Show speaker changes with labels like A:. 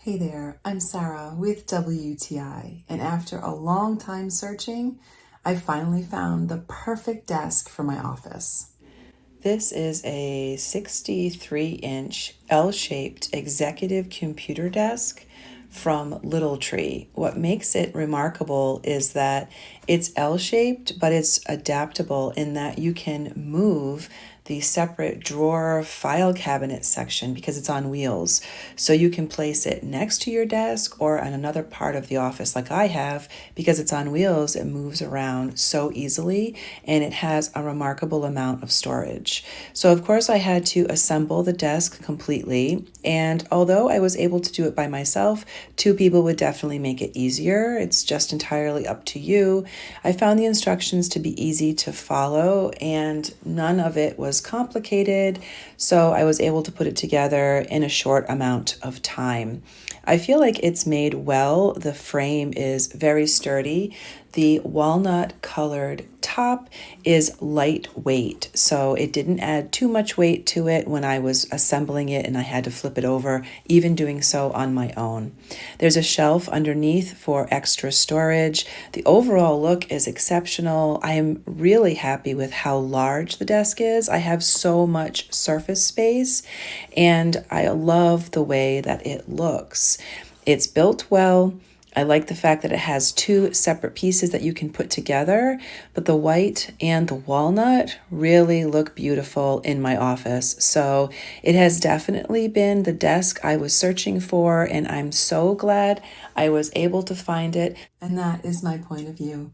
A: Hey there, I'm Sarah with WTI, and after a long time searching, I finally found the perfect desk for my office. This is a 63-inch L-shaped executive computer desk from Little Tree. What makes it remarkable is that it's L-shaped, but it's adaptable in that you can move the separate drawer file cabinet section because it's on wheels. So you can place it next to your desk or on another part of the office like I have. Because it's on wheels, it moves around so easily and it has a remarkable amount of storage. So of course I had to assemble the desk completely, and although I was able to do it by myself, two people would definitely make it easier. It's just entirely up to you. I found the instructions to be easy to follow and none of it was complicated, so I was able to put it together in a short amount of time. I feel like it's made well. The frame is very sturdy. The walnut colored top is lightweight, so it didn't add too much weight to it when I was assembling it and I had to flip it over, even doing so on my own. There's a shelf underneath for extra storage. The overall look is exceptional. I am really happy with how large the desk is. I have so much surface space and I love the way that it looks. It's built well. I like the fact that it has two separate pieces that you can put together, but the white and the walnut really look beautiful in my office. So it has definitely been the desk I was searching for, and I'm so glad I was able to find it. And that is my point of view.